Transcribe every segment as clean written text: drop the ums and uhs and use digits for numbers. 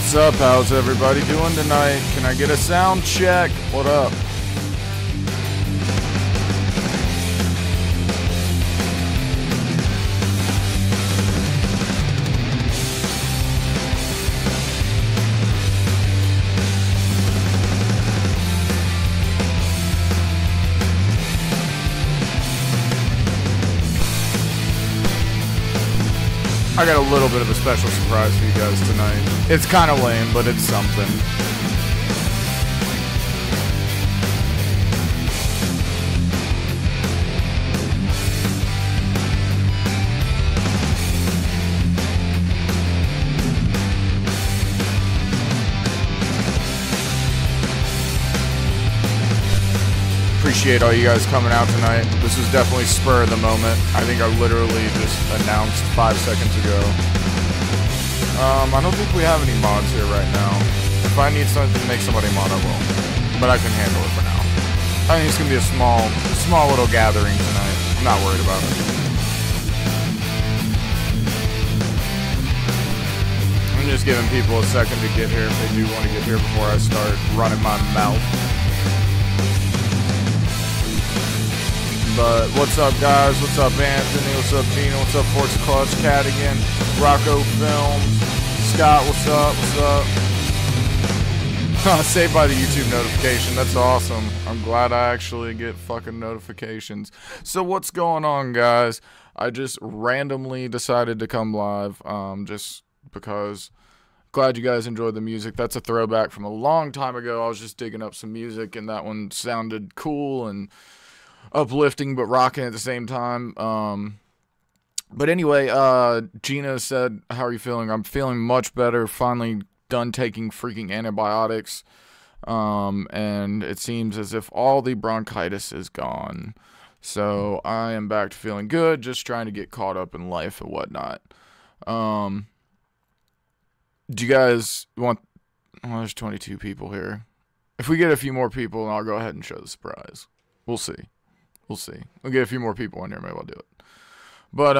What's up? How's everybody doing tonight? Can I get a sound check? What up? I got a little bit of a special surprise for you guys tonight. It's kind of lame, but it's something. Appreciate all you guys coming out tonight. This was definitely spur of the moment. I think I literally just announced 5 seconds ago. I don't think we have any mods here right now. If I need something to make somebody mod, I will. But I can handle it for now. I think it's gonna be a small little gathering tonight. I'm not worried about it. I'm just giving people a second to get here if they do want to get here before I start running my mouth. But what's up, guys? What's up, Anthony? What's up, Gina? What's up, Forza Clutch Cat again? Rocco Films. Scott, what's up? What's up? Saved by the YouTube notification. That's awesome. I'm glad I actually get fucking notifications. So what's going on, guys? I just randomly decided to come live, just because. Glad you guys enjoyed the music. That's a throwback from a long time ago. I was just digging up some music, and that one sounded cool and uplifting but rocking at the same time. But anyway, Gina said, how are you feeling? I'm feeling much better. Finally done taking freaking antibiotics. And it seems as if all the bronchitis is gone. So I am back to feeling good, just trying to get caught up in life and whatnot. Do you guys want... Oh, there's 22 people here. If we get a few more people, I'll go ahead and show the surprise. We'll see. We'll see. We'll get a few more people in here. Maybe I'll do it. But,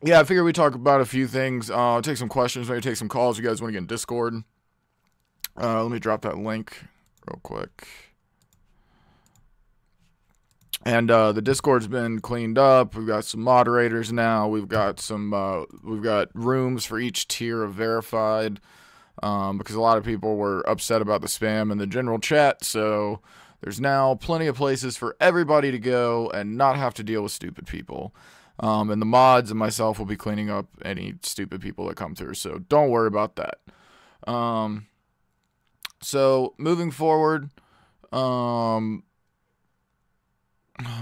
yeah, I figured we'd talk about a few things. Take some questions, maybe take some calls. You guys want to get in Discord? Let me drop that link real quick. And, the Discord's been cleaned up. We've got some moderators now. We've got some, we've got rooms for each tier of verified. Because a lot of people were upset about the spam in the general chat, so there's now plenty of places for everybody to go and not have to deal with stupid people. And the mods and myself will be cleaning up any stupid people that come through, so don't worry about that. So, moving forward, I'm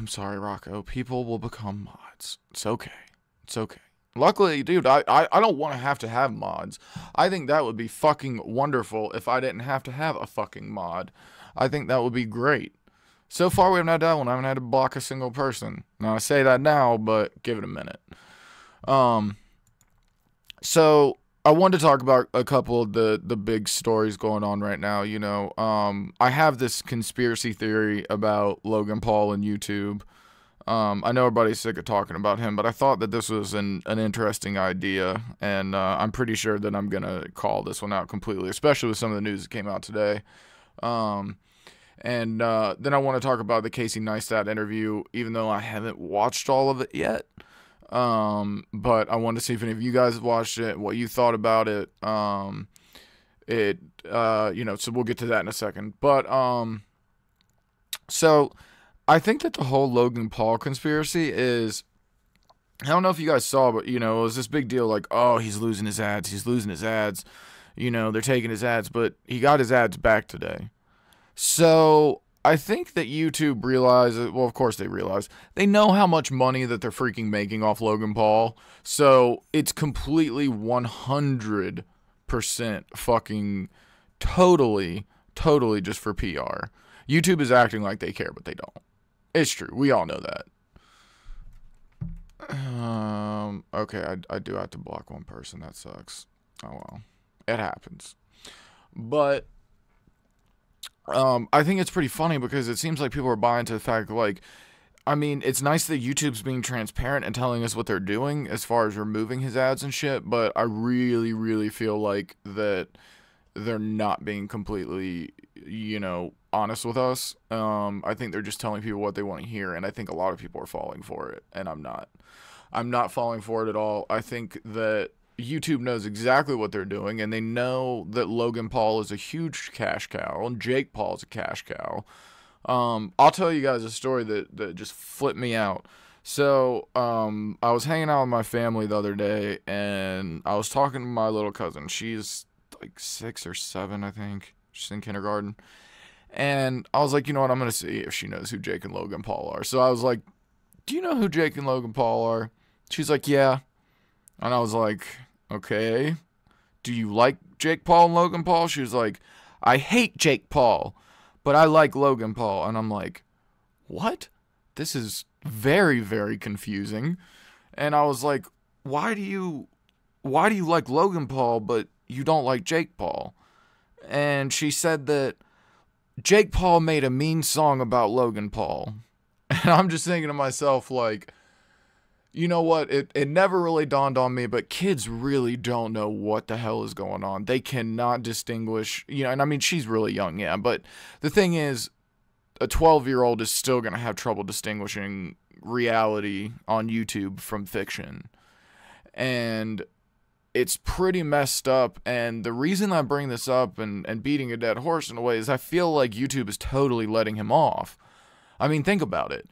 sorry, Rocco. People will become mods. It's okay. It's okay. Luckily, dude, I don't want to have mods. I think that would be fucking wonderful if I didn't have to have a fucking mod. I think that would be great. So far, we haven't had that one. I haven't had to block a single person. Now, I say that now, but give it a minute. So, I wanted to talk about a couple of the big stories going on right now. You know, I have this conspiracy theory about Logan Paul and YouTube. I know everybody's sick of talking about him, but I thought that this was an interesting idea, and I'm pretty sure that I'm going to call this one out completely, especially with some of the news that came out today. And then I want to talk about the Casey Neistat interview, even though I haven't watched all of it yet. But I wanted to see if any of you guys watched it, what you thought about it. You know, so we'll get to that in a second. But, so I think that the whole Logan Paul conspiracy is, I don't know if you guys saw, but, you know, it was this big deal like, oh, he's losing his ads. He's losing his ads. You know, they're taking his ads, but he got his ads back today. So I think that YouTube realizes, well, of course they realize, they know how much money that they're freaking making off Logan Paul. So it's completely 100% fucking totally just for PR. YouTube is acting like they care, but they don't. It's true. We all know that. Okay, I do have to block one person. That sucks. Oh, well. It happens. But I think it's pretty funny because it seems like people are buying to the fact, like, I mean, it's nice that YouTube's being transparent and telling us what they're doing as far as removing his ads and shit, but I really, really feel like that they're not being completely, honest with us. I think they're just telling people what they want to hear, and I think a lot of people are falling for it, and I'm not. I'm not falling for it at all. I think that YouTube knows exactly what they're doing, and they know that Logan Paul is a huge cash cow, and Jake Paul is a cash cow. I'll tell you guys a story that just flipped me out. So, I was hanging out with my family the other day, and I was talking to my little cousin. She's like 6 or 7, I think. She's in kindergarten. And I was like, you know what, I'm going to see if she knows who Jake and Logan Paul are. So I was like, do you know who Jake and Logan Paul are? She's like, yeah. And I was like, okay. Do you like Jake Paul and Logan Paul? She was like, I hate Jake Paul, but I like Logan Paul. And I'm like, what? This is very, very confusing. And I was like, why do you like Logan Paul, but you don't like Jake Paul? And she said that Jake Paul made a mean song about Logan Paul. And I'm just thinking to myself, like, you know what? It never really dawned on me, but kids really don't know what the hell is going on. They cannot distinguish, and I mean, she's really young, yeah, but the thing is, a 12-year-old is still going to have trouble distinguishing reality on YouTube from fiction. And it's pretty messed up, and the reason I bring this up and beating a dead horse in a way is I feel like YouTube is totally letting him off. I mean, think about it.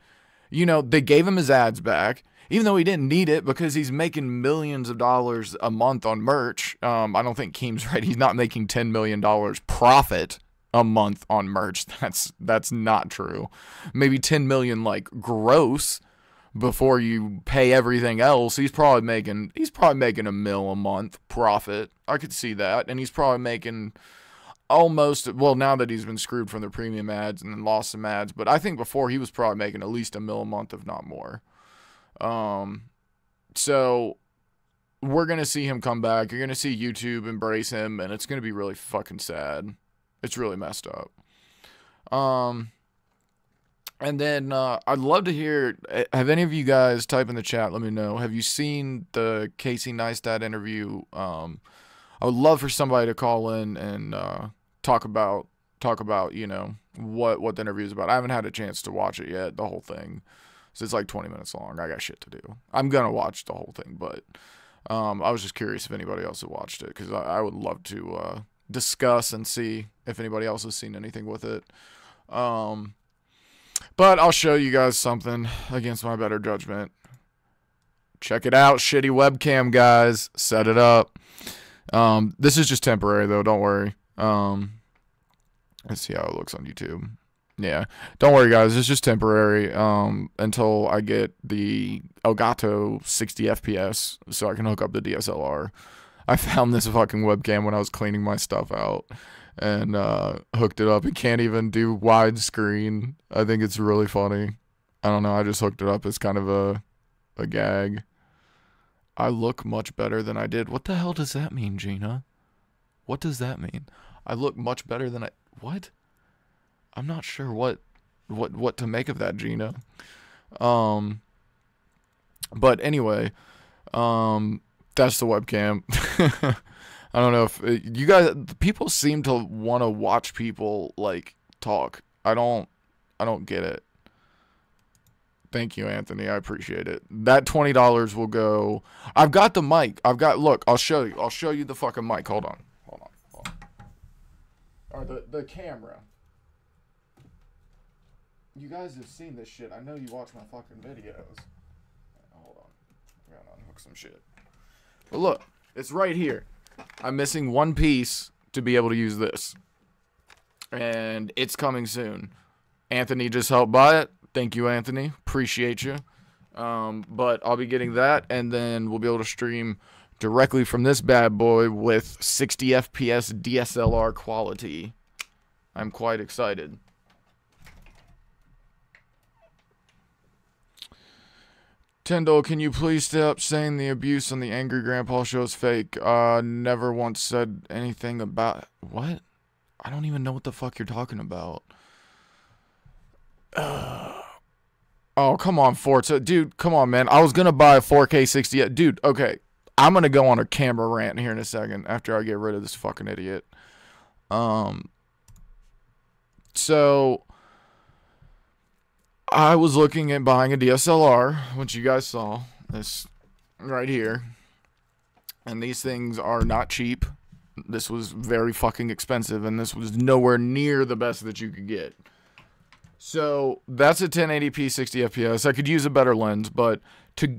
They gave him his ads back, even though he didn't need it because he's making millions of dollars a month on merch. I don't think Keem's right. He's not making $10 million profit a month on merch. That's not true. Maybe 10 million like gross before you pay everything else. He's probably making $1 million a month profit. I could see that. And he's probably making almost, well, now that he's been screwed from the premium ads and then lost some ads, but I think before he was probably making at least $1 million a month, if not more. So we're going to see him come back. You're going to see YouTube embrace him, and it's going to be really fucking sad. It's really messed up. And then, I'd love to hear, have any of you guys type in the chat, let me know, have you seen the Casey Neistat interview? I would love for somebody to call in and, talk about, what the interview is about. I haven't had a chance to watch it yet, the whole thing. So it's like 20 minutes long. I got shit to do. I'm going to watch the whole thing, but I was just curious if anybody else had watched it, because I would love to discuss and see if anybody else has seen anything with it. But I'll show you guys something against my better judgment. Check it out. Shitty webcam, guys. Set it up. This is just temporary, though. Don't worry. Let's see how it looks on YouTube. Yeah, don't worry, guys. It's just temporary until I get the Elgato 60 FPS so I can hook up the DSLR. I found this fucking webcam when I was cleaning my stuff out and hooked it up. It can't even do widescreen. I think it's really funny. I don't know. I just hooked it up as kind of a gag. I look much better than I did. What the hell does that mean, Gina? What does that mean? I look much better than what? I'm not sure what to make of that, Gina. But anyway, that's the webcam. I don't know if you guys, people seem to want to watch people like talk. I don't get it. Thank you, Anthony. I appreciate it. That $20 will go. I've got the mic. Look, I'll show you. I'll show you the fucking mic. Hold on. Or the camera. You guys have seen this shit. I know you watch my fucking videos. Hold on. I gotta unhook some shit. But look, it's right here. I'm missing one piece to be able to use this. And it's coming soon. Anthony just helped buy it. Thank you, Anthony. Appreciate you. But I'll be getting that, and then we'll be able to stream directly from this bad boy with 60 FPS DSLR quality. I'm quite excited. Tindiil, can you please stop saying the abuse on the Angry Grandpa show is fake? Never once said anything about... What? I don't even know what the fuck you're talking about. Oh, come on, Forza. Dude, come on, man. I was going to buy a 4K 60. Dude, okay. I'm going to go on a camera rant here in a second after I get rid of this fucking idiot. So I was looking at buying a DSLR, which you guys saw. This right here. And these things are not cheap. This was very fucking expensive, and this was nowhere near the best that you could get. So that's a 1080p 60 FPS. I could use a better lens, but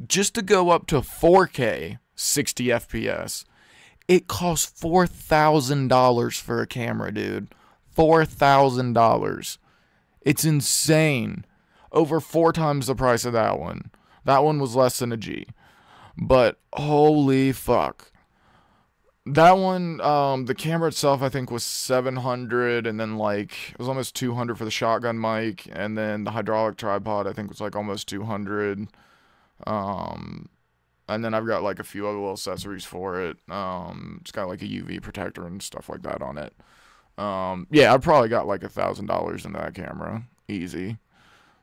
just to go up to 4K 60 FPS, it costs $4,000 for a camera, dude. $4,000. It's insane. Over 4 times the price of that one. That one was less than a G. But holy fuck. That one, the camera itself, I think, was $700, and then, like, it was almost $200 for the shotgun mic, and then the hydraulic tripod, I think, was, like, almost $200. And then I've got, like, a few other little accessories for it. It's got, like, a UV protector and stuff like that on it. Yeah, I probably got, like, $1,000 in that camera. Easy.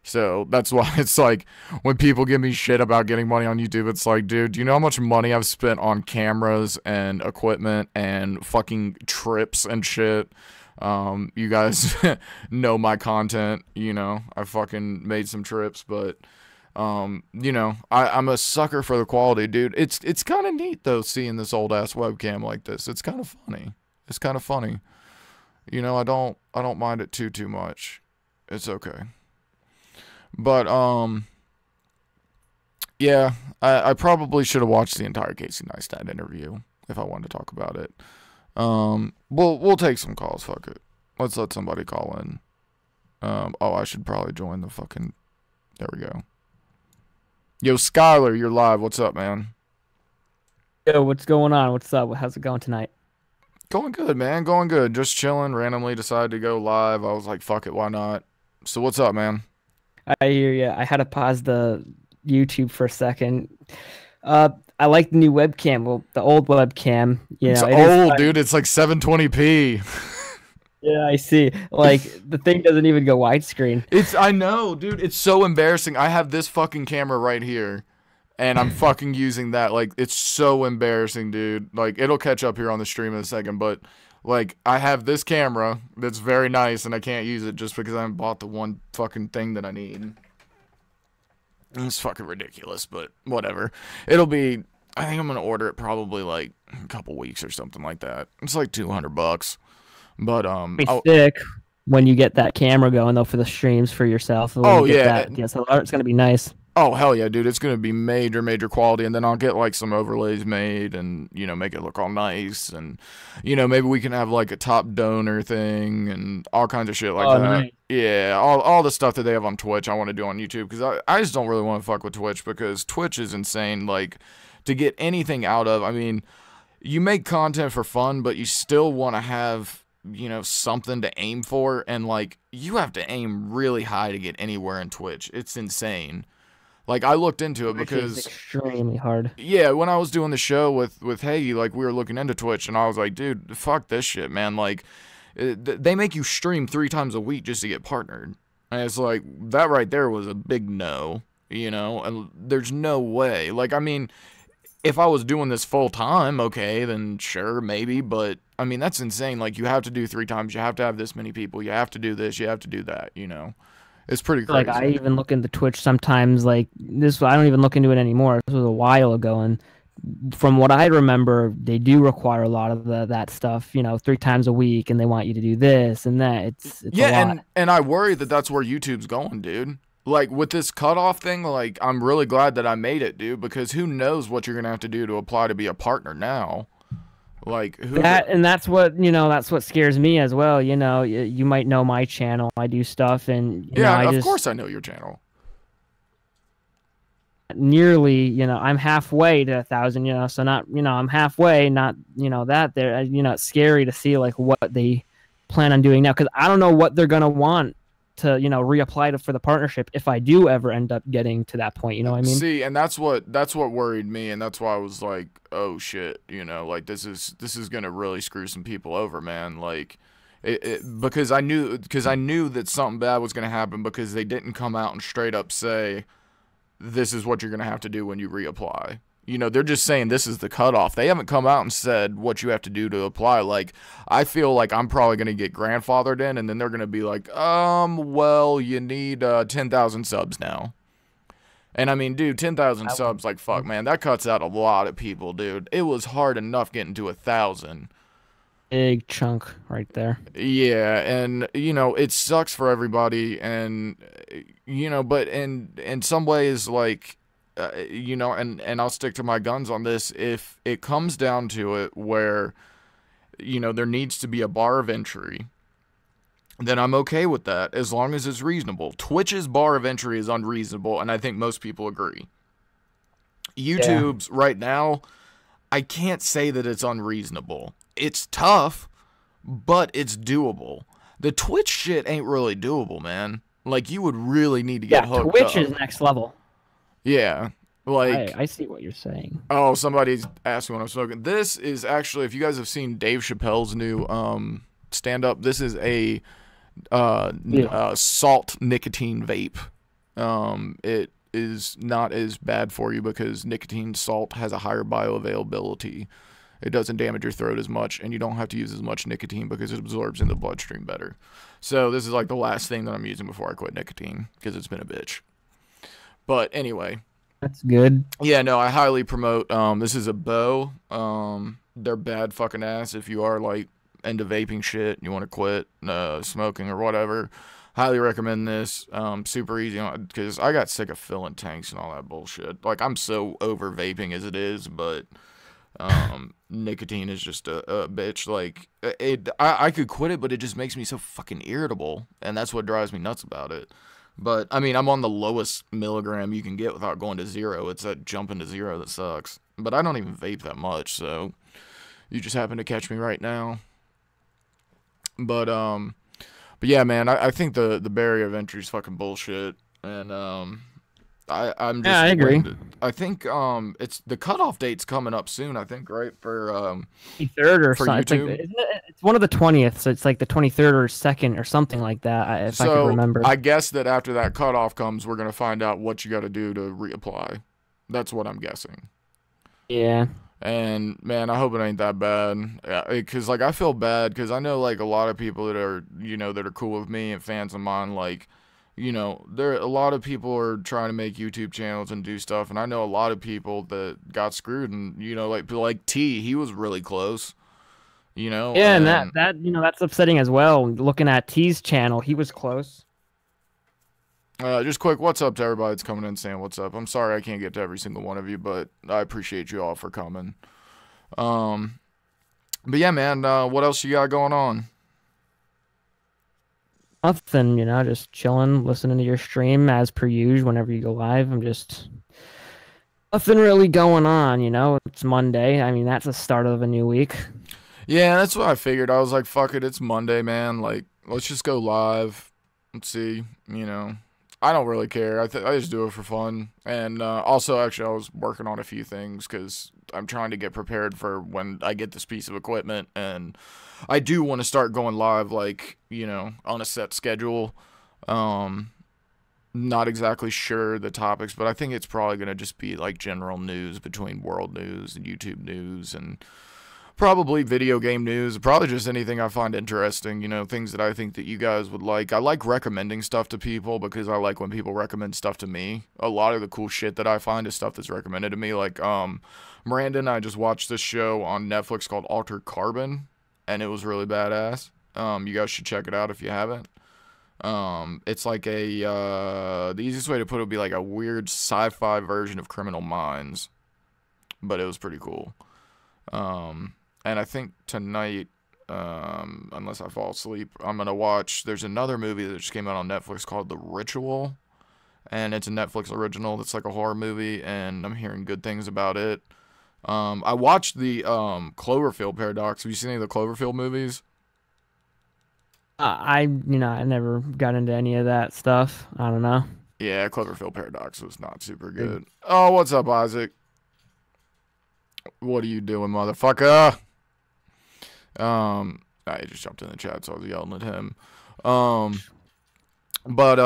So that's why it's like, when people give me shit about getting money on YouTube, it's like, dude, do you know how much money I've spent on cameras and equipment and fucking trips and shit? You guys know my content, you know, I fucking made some trips, but, you know, I'm a sucker for the quality, dude. It's kind of neat, though, seeing this old-ass webcam like this. It's kind of funny. It's kind of funny. You know, I don't mind it too much. It's okay. But, yeah, I probably should have watched the entire Casey Neistat interview if I wanted to talk about it. We'll take some calls, fuck it. Let's let somebody call in. Oh, I should probably join the fucking, there we go. Yo, Skyler, you're live. What's up, man? Yo, what's going on? What's up? How's it going tonight? Going good, man. Going good. Just chilling. Randomly decided to go live. I was like, fuck it, why not? So what's up, man? I hear you. I had to pause the YouTube for a second. I like the new webcam. Well, the old webcam, you It's know, old, dude. It's like 720p. Yeah, I see. Like the thing doesn't even go widescreen. I know, dude. It's so embarrassing. I have this fucking camera right here, and I'm fucking using that. Like, it's so embarrassing, dude. Like, it'll catch up here on the stream in a second, but like, I have this camera that's very nice, and I can't use it just because I haven't bought the one fucking thing that I need. It's fucking ridiculous, but whatever. It'll be, I think I'm gonna order it probably like a couple weeks or something like that. It's like $200. But Be sick when you get that camera going though for the streams for yourself. When you get that DSLR, it's gonna be nice. Oh, hell yeah, dude. It's going to be major quality, and then I'll get, like, some overlays made and, you know, make it look all nice, and, you know, maybe we can have, like, a top donor thing and all kinds of shit like that. Nice. Yeah, all the stuff that they have on Twitch I want to do on YouTube, because I just don't really want to fuck with Twitch, because Twitch is insane, like, to get anything out of. I mean, you make content for fun, but you still want to have, you know, something to aim for, and, like, you have to aim really high to get anywhere in Twitch. It's insane. Like, I looked into it because it's extremely hard. Yeah, when I was doing the show with Hagee, like, we were looking into Twitch, and I was like, dude, fuck this shit, man. Like, they make you stream 3 times a week just to get partnered. And it's like, that right there was a big no, you know? And there's no way. Like, I mean, if I was doing this full time, okay, then sure, maybe. But, I mean, that's insane. Like, you have to do 3 times. You have to have this many people. You have to do this. You have to do that, you know? It's pretty crazy. Like, I even look into Twitch sometimes, like, this, I don't even look into it anymore. This was a while ago, and from what I remember, they do require a lot of that stuff, you know, 3 times a week, and they want you to do this and that. It's yeah, a lot. and I worry that that's where YouTube's going, dude. Like, with this cutoff thing, like, I'm really glad that I made it, dude, because who knows what you're going to have to do to apply to be a partner now. Like, and that's what, you know, that's what scares me as well. You know, you might know my channel. I do stuff, and you know, of course I know your channel. Nearly, you know, I'm halfway to 1,000. You know, so not, you know, I'm halfway. Not, you know, that there. You know, it's scary to see like what they plan on doing now, because I don't know what they're gonna want to, you know, reapply for the partnership if I do ever end up getting to that point. You know what I mean? See, and that's what worried me, and that's why I was like, oh shit, you know, like this is gonna really screw some people over, man. Like, Because I knew that something bad was gonna happen because they didn't come out and straight up say this is what you're gonna have to do when you reapply. You know, they're just saying this is the cutoff. They haven't come out and said what you have to do to apply. Like, I feel like I'm probably going to get grandfathered in, and then they're going to be like, well, you need 10,000 subs now. And I mean, dude, 10,000 subs, like, fuck, man, that cuts out a lot of people, dude. It was hard enough getting to 1,000. Big chunk right there. Yeah, and, you know, it sucks for everybody, and, you know, but in some ways, like, you know, and I'll stick to my guns on this. If it comes down to it where, you know, there needs to be a bar of entry, then I'm okay with that as long as it's reasonable. Twitch's bar of entry is unreasonable, and I think most people agree. YouTube's right now, I can't say that it's unreasonable. It's tough, but it's doable. The Twitch shit ain't really doable, man. Like, you would really need to get hooked Twitch up. is next level. Yeah, like... I see what you're saying. Oh, somebody's asking when I'm smoking. This is actually, if you guys have seen Dave Chappelle's new stand-up, this is a salt nicotine vape. It is not as bad for you because nicotine salt has a higher bioavailability. It doesn't damage your throat as much, and you don't have to use as much nicotine because it absorbs in the bloodstream better. So this is like the last thing that I'm using before I quit nicotine because it's been a bitch. But anyway. That's good. Yeah, no, I highly promote. This is a bow. They're bad fucking ass if you are like into vaping shit and you want to quit smoking or whatever. Highly recommend this. Super easy because I got sick of filling tanks and all that bullshit. Like, I'm so over vaping as it is, but nicotine is just a bitch. Like, I could quit it, but it just makes me so fucking irritable, and that's what drives me nuts about it. But, I mean, I'm on the lowest milligram you can get without going to zero. It's that jumping to zero that sucks. But I don't even vape that much, so you just happen to catch me right now. But yeah, man, I think the barrier of entry is fucking bullshit. And, I'm just... Yeah, I agree. I think, it's... The cutoff date's coming up soon, I think, right? For, 23rd or for something. YouTube. It's one of the 20th, so it's like the 23rd or 2nd or something like that, if I can remember. I guess that after that cutoff comes, we're going to find out what you got to do to reapply. That's what I'm guessing. Yeah. And, man, I hope it ain't that bad. Because, like, I feel bad because I know, like, a lot of people that are, you know, that are cool with me and fans of mine, like, you know, a lot of people are trying to make YouTube channels and do stuff, and I know a lot of people that got screwed, and, you know, like T, he was really close, you know? Yeah, and that you know, that's upsetting as well. Looking at T's channel, he was close. Just quick, what's up to everybody that's coming in saying what's up? I'm sorry I can't get to every single one of you, but I appreciate you all for coming. But yeah, man, what else you got going on? Nothing, you know, just chilling, listening to your stream as per usual whenever you go live. I'm just... Nothing really going on, you know? It's Monday. I mean, that's the start of a new week. Yeah, that's what I figured. I was like, fuck it, it's Monday, man. Like, let's just go live. Let's see, you know. I don't really care. I just do it for fun. And also, actually, I was working on a few things because I'm trying to get prepared for when I get this piece of equipment. And I do want to start going live, like, you know, on a set schedule. Not exactly sure the topics, but I think it's probably going to just be, like, general news between world news and YouTube news and probably video game news, probably just anything I find interesting, you know, things that I think that you guys would like. I like recommending stuff to people because I like when people recommend stuff to me. A lot of the cool shit that I find is stuff that's recommended to me. Like, Miranda and I just watched this show on Netflix called Altered Carbon, and it was really badass. You guys should check it out if you haven't. It's like the easiest way to put it would be like a weird sci-fi version of Criminal Minds, but it was pretty cool. And I think tonight, unless I fall asleep, I'm going to watch, there's another movie that just came out on Netflix called The Ritual, and it's a Netflix original that's like a horror movie, and I'm hearing good things about it. I watched the Cloverfield Paradox. Have you seen any of the Cloverfield movies? I never got into any of that stuff. I don't know. Yeah, Cloverfield Paradox was not super good. Oh, what's up, Isaac? What are you doing, motherfucker? he just jumped in the chat, so I was yelling at him. But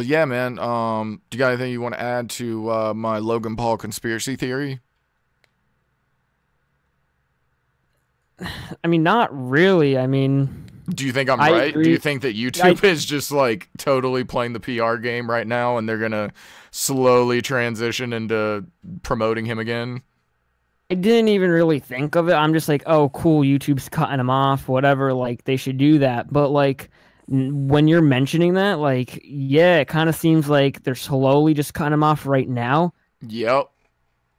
yeah, man. Do you got anything you want to add to my Logan Paul conspiracy theory? I mean, not really. I mean, do you think I'm I right? agree. Do you think that YouTube is just like totally playing the PR game right now, and they're gonna slowly transition into promoting him again? I didn't even really think of it. I'm just like, oh, cool, YouTube's cutting him off, whatever. Like, they should do that. But like, when you're mentioning that, like, yeah, it kind of seems like they're slowly just cutting him off right now. Yep.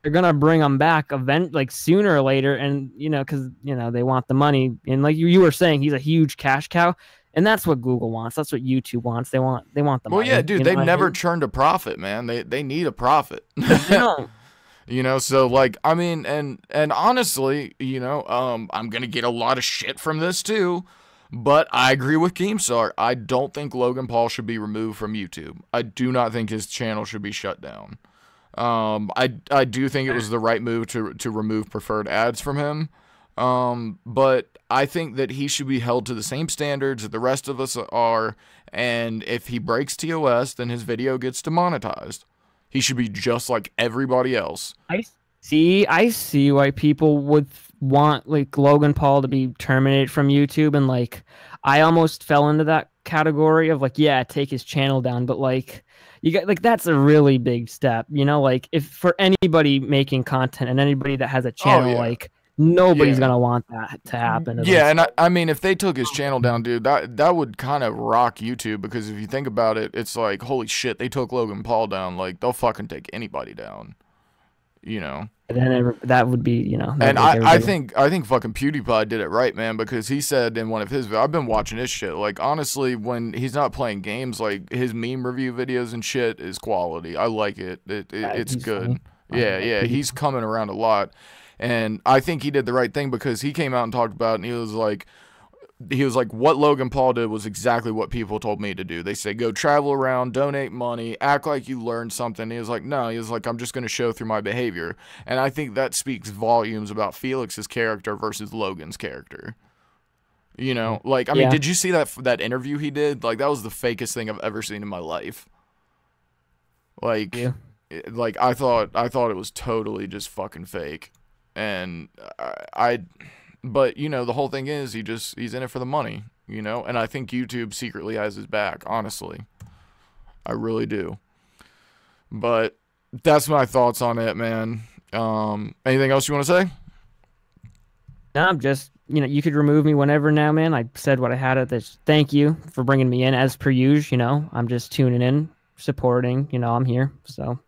They're gonna bring him back like sooner or later, and because they want the money. And like you were saying, he's a huge cash cow, and that's what Google wants. That's what YouTube wants. They want the money. Well, yeah, dude, they've never churned a profit, man. They need a profit. No. So like, I mean, and honestly, I'm gonna get a lot of shit from this too, but I agree with Keemstar. I don't think Logan Paul should be removed from YouTube. I do not think his channel should be shut down. I do think it was the right move to remove preferred ads from him. But I think that he should be held to the same standards that the rest of us are, and if he breaks TOS, then his video gets demonetized. He should be just like everybody else. I see why people would want like Logan Paul to be terminated from YouTube, and like I almost fell into that category of like, yeah, take his channel down, but like you got like that's a really big step, like if for anybody making content and anybody that has a channel, like nobody's gonna want that to happen. Yeah, and I mean, if they took his channel down, dude, that would kind of rock YouTube, because if you think about it, it's like, holy shit, they took Logan Paul down. Like, they'll fucking take anybody down. And then that would be, and I think fucking PewDiePie did it right, man, because he said in one of his, I've been watching his shit, like, honestly, when he's not playing games, like, his meme review videos and shit is quality. I like it. It's good. Funny. Yeah, he's coming around a lot. And I think he did the right thing, because he came out and talked about it, and he was like, what Logan Paul did was exactly what people told me to do. They say, go travel around, donate money, act like you learned something. He was like, no, he was like, I'm just going to show through my behavior. And I think that speaks volumes about Felix's character versus Logan's character. Like, I mean, did you see that interview he did? Like, that was the fakest thing I've ever seen in my life. Like, like I thought it was totally just fucking fake. And but the whole thing is he's in it for the money, and I think YouTube secretly has his back, honestly. I really do. But that's my thoughts on it, man. Anything else you want to say? No, I'm just, you could remove me whenever now, man. I said what I had at this. Thank you for bringing me in as per usual, I'm just tuning in, supporting, I'm here, so.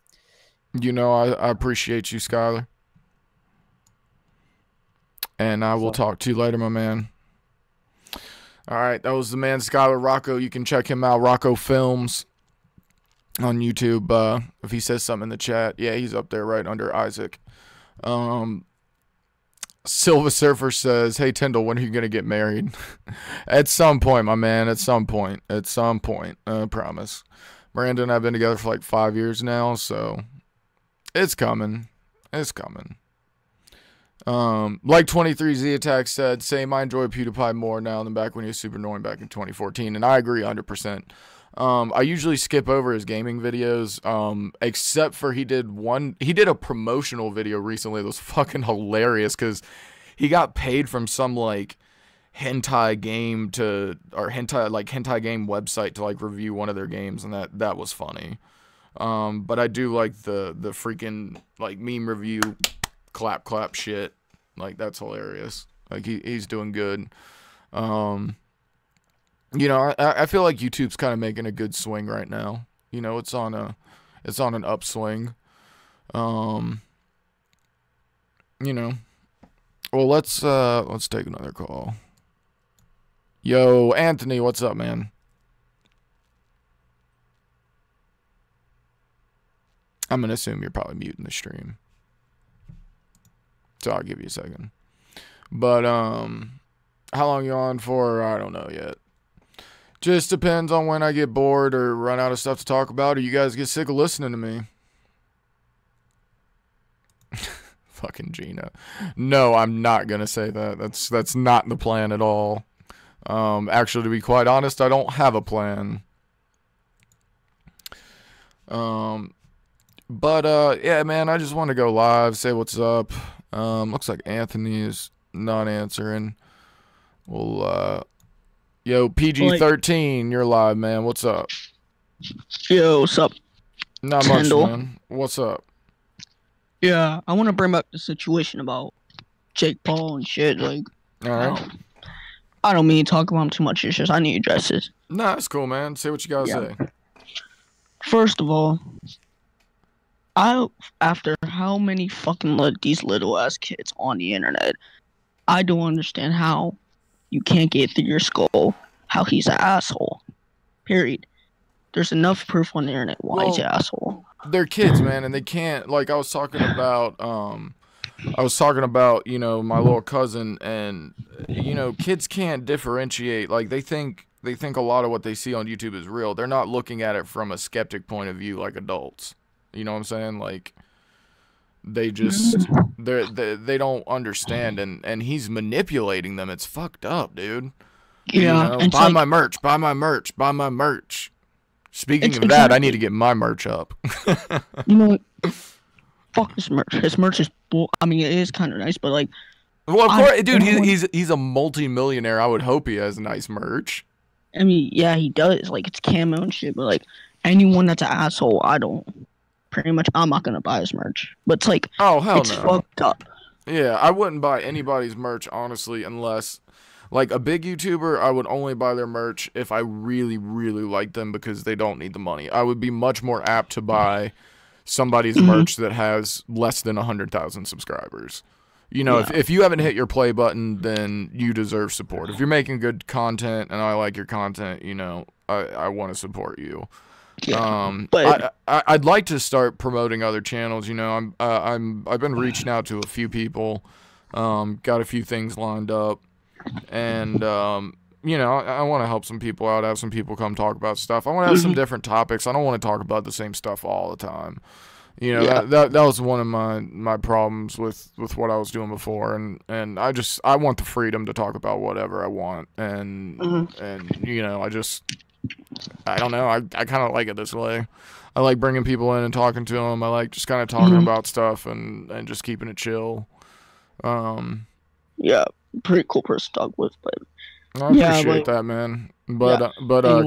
I appreciate you, Skyler. And I will talk to you later, my man. All right, that was the man, Skyler Rocco. You can check him out, Rocco Films, on YouTube. If he says something in the chat, yeah, he's up there right under Isaac. Silva Surfer says, hey, Tindiil, when are you going to get married? At some point, my man, at some point. I promise. Brandon and I have been together for like 5 years now, so it's coming. It's coming. Like 23Z Attack said, same, I enjoy PewDiePie more now than back when he was super annoying back in 2014, and I agree 100%. I usually skip over his gaming videos, except for he did a promotional video recently that was fucking hilarious, because he got paid from some, like, hentai game hentai game website to, like, review one of their games, and that was funny. But I do like the freaking, like, meme review clap shit. Like, that's hilarious. Like, he's doing good. I feel like YouTube's kind of making a good swing right now. It's on an upswing. Well, let's take another call. Yo, Anthony, what's up, man? I'm gonna assume you're probably muting the stream, so I'll give you a second. But how long you on for? I don't know yet. Just depends on when I get bored or run out of stuff to talk about, or you guys get sick of listening to me. Fucking Gina. No, I'm not gonna say that. That's not the plan at all. Actually, to be quite honest, I don't have a plan. Yeah, man, I just want to go live, say what's up. Looks like Anthony is not answering. Well, yo, PG-13, you're live, man. What's up? Yo, what's up? Not Tindiil. much, man. What's up? Yeah, I want to bring up the situation about Jake Paul and shit. Like, All right. I don't mean to talk about him too much. It's just I need addresses. Nah, that's cool, man. Say what you gotta say. First of all, after how many fucking these little ass kids on the internet, I don't understand how you can't get through your skull how he's an asshole. Period. There's enough proof on the internet why he's an asshole. They're kids, man, and they can't, like, I was talking about, you know, my little cousin, and, you know, kids can't differentiate. Like, they think a lot of what they see on YouTube is real. They're not looking at it from a skeptic point of view like adults. You know what I'm saying? Like, they just, they don't understand, and he's manipulating them. It's fucked up, dude. Yeah. You know, buy my merch, buy my merch, buy my merch. Speaking of that, I need to get my merch up. You know what? Fuck his merch. His merch is I mean, it is kind of nice, but like... Well, of course, dude, he's a multi-millionaire. I would hope he has nice merch. I mean, yeah, he does. Like, it's camo and shit, but like, anyone that's an asshole, I'm not gonna buy his merch. But it's like... Oh, hell it's no. fucked up. Yeah, I wouldn't buy anybody's merch, honestly, unless... Like, a big YouTuber, I would only buy their merch if I really, really like them because they don't need the money. I would be much more apt to buy somebody's merch that has less than 100,000 subscribers. You know, if you haven't hit your play button, then you deserve support. If you're making good content and I like your content, you know, I want to support you. Yeah, I'd like to start promoting other channels. You know, I've been reaching out to a few people, got a few things lined up. And, you know, I want to help some people out, have some people come talk about stuff. I want to have some different topics. I don't want to talk about the same stuff all the time. You know, that was one of my problems with what I was doing before. And I want the freedom to talk about whatever I want. And you know, I don't know. I kind of like it this way. I like bringing people in and talking to them. I like just kind of talking about stuff and just keeping it chill. Yeah. Pretty cool person to talk with, but I appreciate that, man. But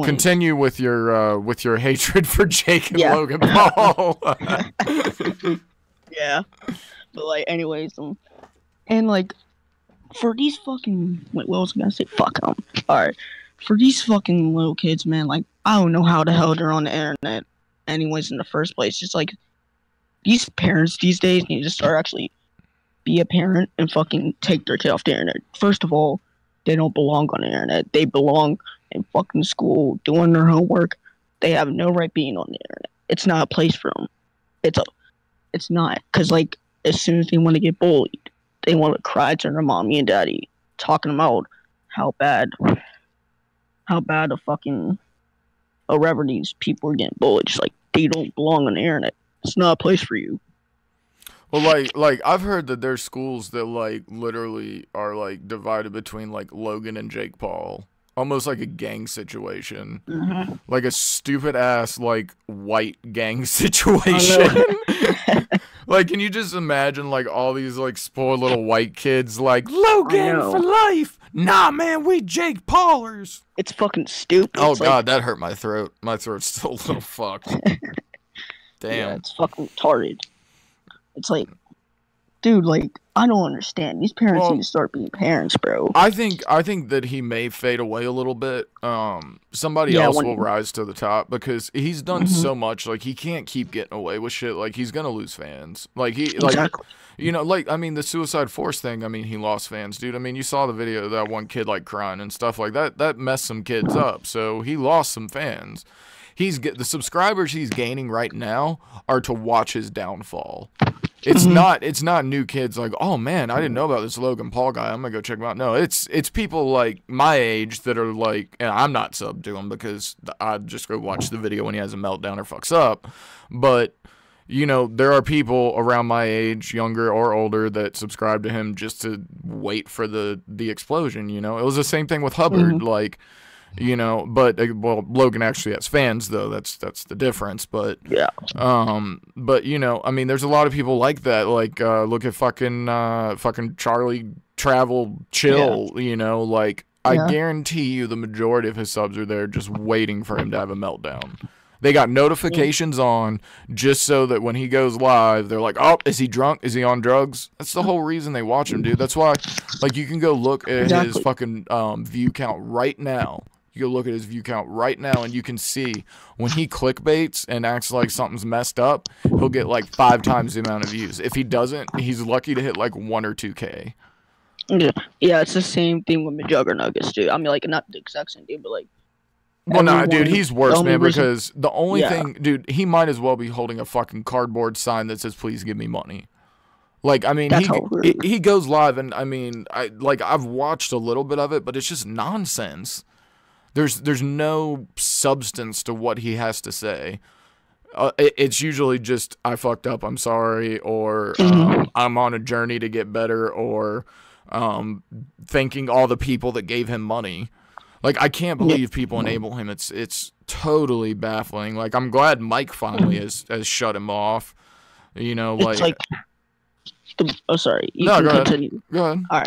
continue with your hatred for Jake and Logan Paul. Yeah, but like, anyways, and like, for these fucking what was I gonna say? Fuck them. All right, for these fucking little kids, man. Like, I don't know how the hell they're on the internet, anyways, in the first place. Just like these parents these days need to start actually. Be a parent and fucking take their kid off the internet. First of all, they don't belong on the internet. They belong in fucking school doing their homework. They have no right being on the internet. It's not a place for them. It's not, because like, as soon as they want to get bullied, they want to cry to their mommy and daddy, talking about how bad a fucking wherever these people are getting bullied. Just like, they don't belong on the internet. It's not a place for you. Well, like I've heard that there's schools that like literally are like divided between like Logan and Jake Paul, almost like a gang situation, like a stupid ass like white gang situation. Like, can you just imagine like all these like spoiled little white kids like Logan for life? Nah, man, we Jake Paulers. It's fucking stupid. Oh God, that hurt my throat. My throat's still a little fucked. Damn, yeah, it's fucking retarded. It's like, dude, like, I don't understand. These parents need to start being parents, bro. I think that he may fade away a little bit. Somebody else will rise to the top because he's done so much. Like, he can't keep getting away with shit. Like, he's gonna lose fans. Like, you know, like, I mean, the Suicide Force thing. I mean, he lost fans, dude. I mean, you saw the video of that one kid like crying and stuff like that. That messed some kids up. So he lost some fans. The subscribers he's gaining right now are to watch his downfall. It's not new kids like, oh man, I didn't know about this Logan Paul guy. I'm gonna go check him out. No, it's people like my age that are like, and I'm not sub to him because I just go watch the video when he has a meltdown or fucks up. But you know, there are people around my age, younger or older, that subscribe to him just to wait for the explosion. You know, it was the same thing with Hubbard. Like, you know, but well, Logan actually has fans though. That's the difference. But Yeah. but you know, I mean, there's a lot of people like that. Like, look at fucking Charlie Travel Chill. You know, like I guarantee you, the majority of his subs are there just waiting for him to have a meltdown. They got notifications on just so that when he goes live, they're like, oh, is he drunk? Is he on drugs? That's the whole reason they watch him, dude. That's why, like, you can go look at his fucking view count right now. You can look at his view count right now, and you can see when he clickbaits and acts like something's messed up, he'll get like 5 times the amount of views. If he doesn't, he's lucky to hit like 1 or 2K. Yeah, it's the same thing with McJuggernuggets, dude. I mean, like, not the exact same thing, but like. Well, no, dude, he's worse, man, because the only thing, dude, he might as well be holding a fucking cardboard sign that says, please give me money. Like, I mean, he goes live, and I mean, I've watched a little bit of it, but it's just nonsense. There's no substance to what he has to say. It's usually just, I fucked up, I'm sorry, or I'm on a journey to get better, or thanking all the people that gave him money. Like, I can't believe people enable him. It's totally baffling. Like, I'm glad Mike finally has shut him off. You know, like oh, sorry. No, go ahead. Go ahead. All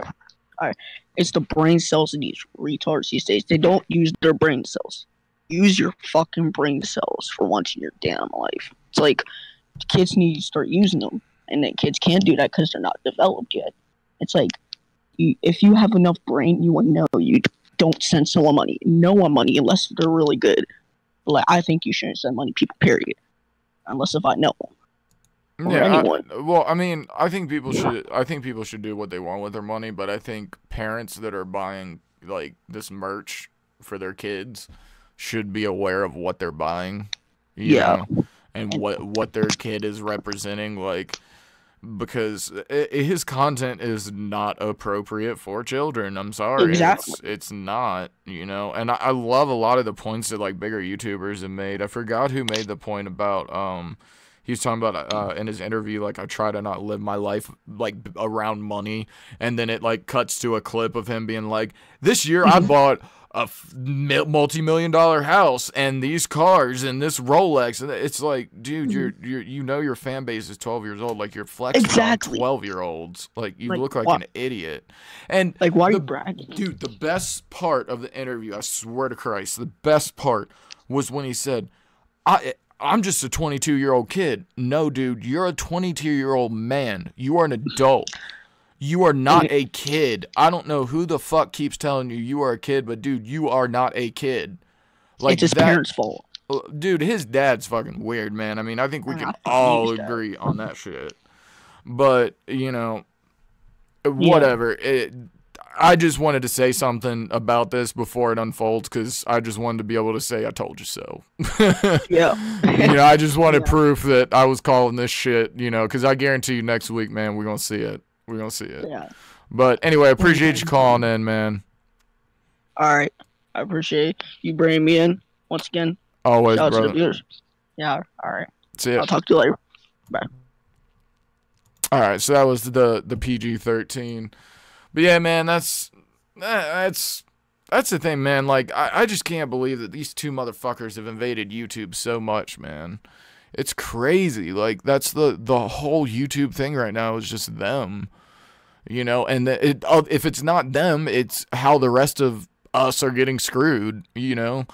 right. It's the brain cells of these retards these days. They don't use their brain cells. Use your fucking brain cells for once in your damn life. It's like kids need to start using them, and then kids can't do that because they're not developed yet. It's like if you have enough brain, you would know you don't send someone money. No one money unless they're really good. Like, I think you shouldn't send money people, period. Unless if I know. Well, I mean, I think people should do what they want with their money, but I think parents that are buying like this merch for their kids should be aware of what they're buying. You know, and what their kid is representing, like, because his content is not appropriate for children. I'm sorry. Exactly. It's not, you know, and I love a lot of the points that like bigger YouTubers have made. I forgot who made the point about, he was talking about in his interview, like, I try to not live my life like around money. And then it like cuts to a clip of him being like, this year I bought a multi-million-dollar house and these cars and this Rolex, and it's like, dude, you know your fan base is 12 years old, like, you're flexing on 12-year-olds, like, you look like an idiot. And like, why are you bragging? Dude, the best part of the interview, I swear to Christ, the best part was when he said, I'm just a 22-year-old kid. No, dude, you're a 22-year-old man. You are an adult. You are not a kid. I don't know who the fuck keeps telling you are a kid, but dude, you are not a kid. Like, it's his parents' fault. Dude, his dad's fucking weird, man. I mean, I think we can all agree on that shit. But, you know, whatever. I just wanted to say something about this before it unfolds, because I just wanted to be able to say I told you so. Yeah. You know, I just wanted proof that I was calling this shit, you know, because I guarantee you next week, man, we're going to see it. We're going to see it. Yeah. But anyway, I appreciate you calling in, man. All right. I appreciate you bringing me in once again. Always, Shout out brother. to the viewers. Yeah. All right. See ya. I'll talk to you later. Bye. All right. So that was the PG-13. But yeah, man, that's the thing, man. Like, I just can't believe that these two motherfuckers have invaded YouTube so much, man. It's crazy. Like, that's the whole YouTube thing right now is just them, you know. And if it's not them, it's how the rest of us are getting screwed, you know.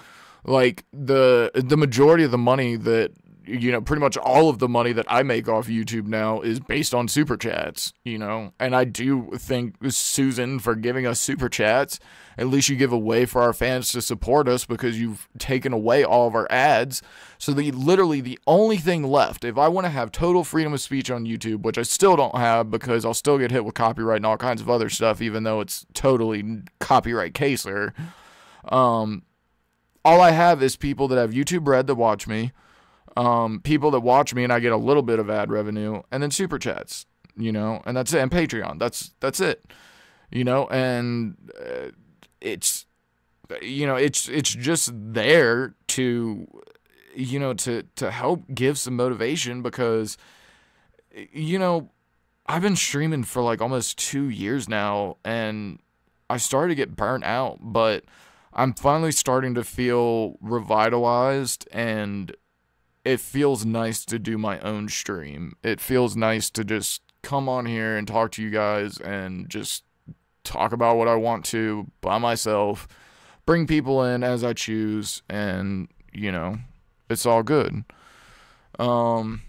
Like, the majority of the money that, you know, pretty much all of the money that I make off YouTube now is based on super chats, you know. And I do thank Susan for giving us super chats. At least you give a way for our fans to support us, because you've taken away all of our ads. So literally the only thing left, if I want to have total freedom of speech on YouTube, which I still don't have because I'll still get hit with copyright and all kinds of other stuff, even though it's totally copyright caseler. All I have is people that have YouTube Red that watch me. People that watch me and I get a little bit of ad revenue, and then super chats, you know, and that's it. And Patreon, that's it, you know. And it's, you know, it's just there to you know, to help give some motivation because, you know, I've been streaming for like almost 2 years now, and I started to get burnt out, but I'm finally starting to feel revitalized, and it feels nice to do my own stream. It feels nice to just come on here and talk to you guys and just talk about what I want to by myself, bring people in as I choose, and, you know, it's all good. But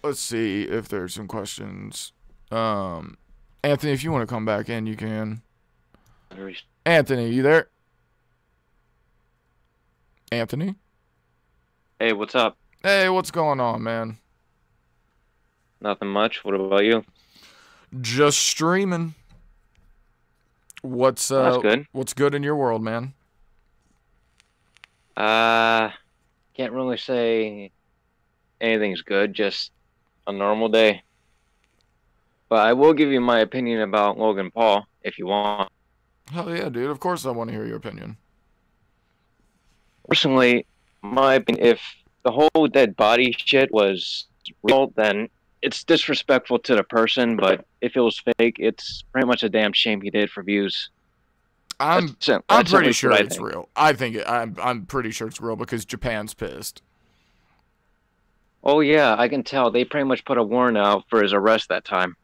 let's see if there's some questions. Anthony, if you want to come back in, you can. Anthony, you there? Anthony? Hey, what's up? Hey, what's going on, man? Nothing much. What about you? Just streaming. That's good. What's good in your world, man? Can't really say anything's good, just a normal day. But I will give you my opinion about Logan Paul, if you want. Hell yeah, dude. Of course I want to hear your opinion. Personally, my opinion, if the whole dead body shit was real, then it's disrespectful to the person, but if it was fake, it's pretty much a damn shame he did for views. I'm That's pretty sure what I it's think. real. I'm pretty sure it's real because Japan's pissed. Oh yeah, I can tell. They pretty much put a warrant out for his arrest that time.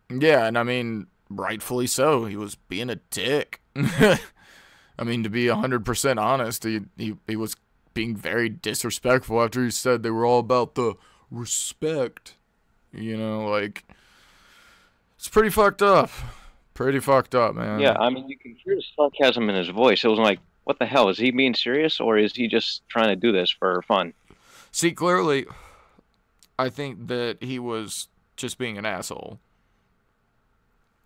Yeah, and I mean, rightfully so. He was being a dick. I mean, to be 100% honest, he was being very disrespectful after he said they were all about the respect. You know, like, it's pretty fucked up. Pretty fucked up, man. Yeah, I mean, you can hear the sarcasm in his voice. It was like, what the hell? Is he being serious, or is he just trying to do this for fun? See, clearly, I think that he was just being an asshole.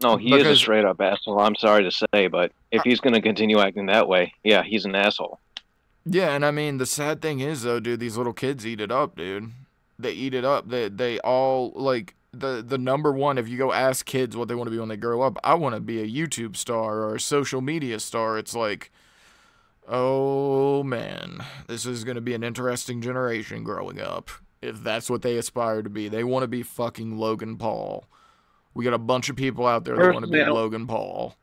No, he is a Because- straight-up asshole. I'm sorry to say, but if he's going to continue acting that way, yeah, he's an asshole. Yeah, and I mean, the sad thing is, though, dude, these little kids eat it up, dude. They eat it up. They all, like, the number one, if you go ask kids what they want to be when they grow up, I want to be a YouTube star or a social media star. It's like, oh, man, this is going to be an interesting generation growing up. If that's what they aspire to be. They want to be fucking Logan Paul. We got a bunch of people out there that want to be Logan Paul.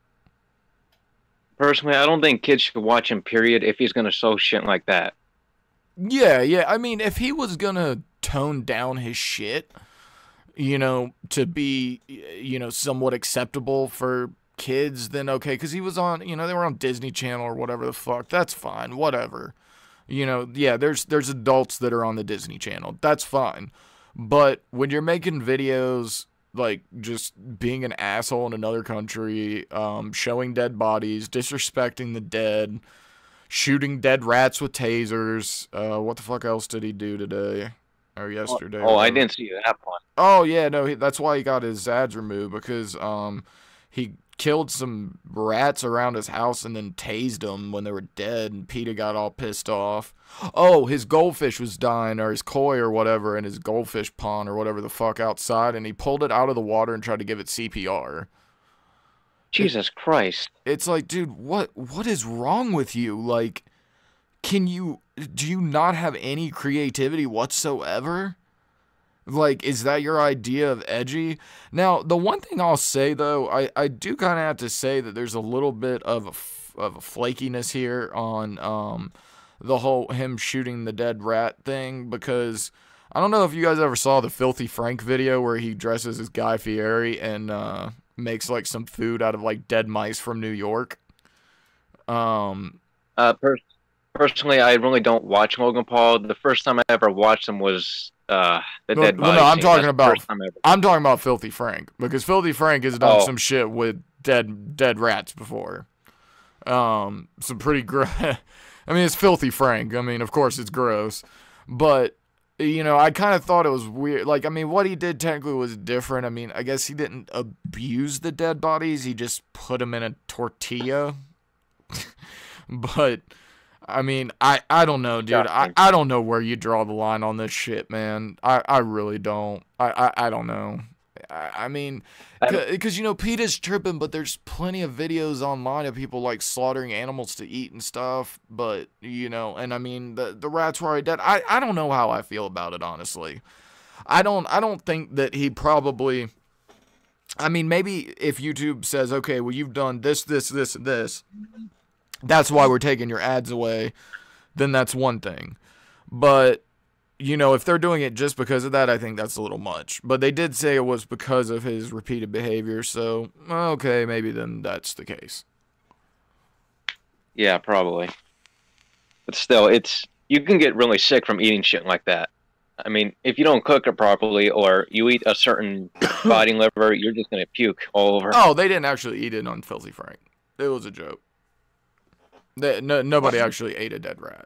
Personally, I don't think kids should watch him, period, if he's going to show shit like that. Yeah. I mean, if he was going to tone down his shit, you know, to be, you know, somewhat acceptable for kids, then okay. Because he was on, you know, they were on Disney Channel or whatever the fuck. That's fine. Whatever. You know, yeah, there's adults that are on the Disney Channel. That's fine. But when you're making videos like just being an asshole in another country, showing dead bodies, disrespecting the dead, shooting dead rats with tasers. What the fuck else did he do today or yesterday? Oh, I didn't see that one. Oh yeah, no, that's why he got his ads removed, because he killed some rats around his house and then tased them when they were dead, and PETA got all pissed off. Oh, his goldfish was dying, or his koi or whatever, in his goldfish pond or whatever the fuck outside, and he pulled it out of the water and tried to give it CPR. Jesus Christ. It's like, dude, what is wrong with you? Like, do you not have any creativity whatsoever? Like, is that your idea of edgy? Now, the one thing I'll say, though, I do kind of have to say that there's a little bit of a flakiness here on the whole him shooting the dead rat thing, because I don't know if you guys ever saw the Filthy Frank video where he dresses as Guy Fieri and makes, like, some food out of, like, dead mice from New York. Personally, I really don't watch Logan Paul. The first time I ever watched him was the dead body. No, I'm scene. talking That's the about first time ever. I'm talking about Filthy Frank, because Filthy Frank has done Oh. some shit with dead rats before. Some pretty I mean, it's Filthy Frank. I mean, of course it's gross, but you know, I kind of thought it was weird. Like, I mean, what he did technically was different. I mean, I guess he didn't abuse the dead bodies. He just put them in a tortilla. But I mean, I don't know, dude. I don't know where you draw the line on this shit, man. I really don't. I don't know. I mean, I- because, you know, PETA's tripping, but there's plenty of videos online of people, like, slaughtering animals to eat and stuff. But, you know, and I mean, the rats were already dead. I don't know how I feel about it, honestly. I don't think that he probably... I mean, maybe if YouTube says, okay, well, you've done this, this, this, and this, that's why we're taking your ads away, then that's one thing. But, you know, if they're doing it just because of that, I think that's a little much. But they did say it was because of his repeated behavior, so, okay, maybe then that's the case. Yeah, probably. But still, you can get really sick from eating shit like that. I mean, if you don't cook it properly or you eat a certain body liver, you're just gonna puke all over. Oh, they didn't actually eat it on Filthy Frank. It was a joke. Nobody actually ate a dead rat.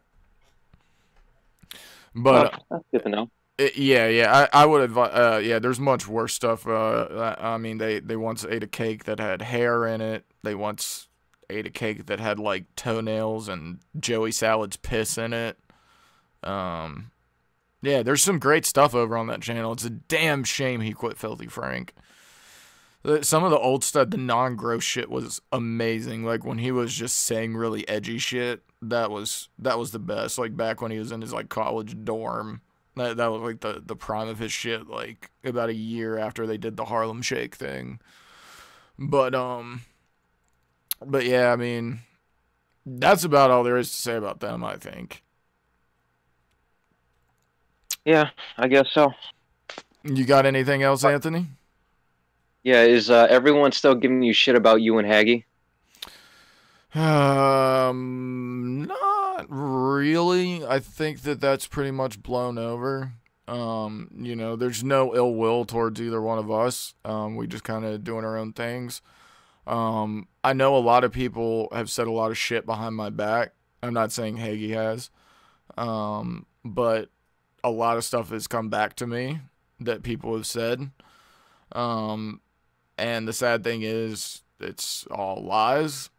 But That's good to know. I would advise. Yeah, there's much worse stuff. I mean, they once ate a cake that had hair in it. They once ate a cake that had like toenails and Joey Salad's piss in it. Yeah, there's some great stuff over on that channel. It's a damn shame he quit Filthy Frank. Some of the old stuff, the non-gross shit was amazing. Like when he was just saying really edgy shit, that was the best. Like back when he was in his like college dorm, that was like the prime of his shit. Like about a year after they did the Harlem Shake thing. But yeah, I mean, that's about all there is to say about them, I think. Yeah, I guess so. You got anything else, Anthony? Yeah, is everyone still giving you shit about you and Haggy? Not really. I think that's pretty much blown over. You know, there's no ill will towards either one of us. We just kind of doing our own things. I know a lot of people have said a lot of shit behind my back. I'm not saying Haggy has. But a lot of stuff has come back to me that people have said. And the sad thing is it's all lies,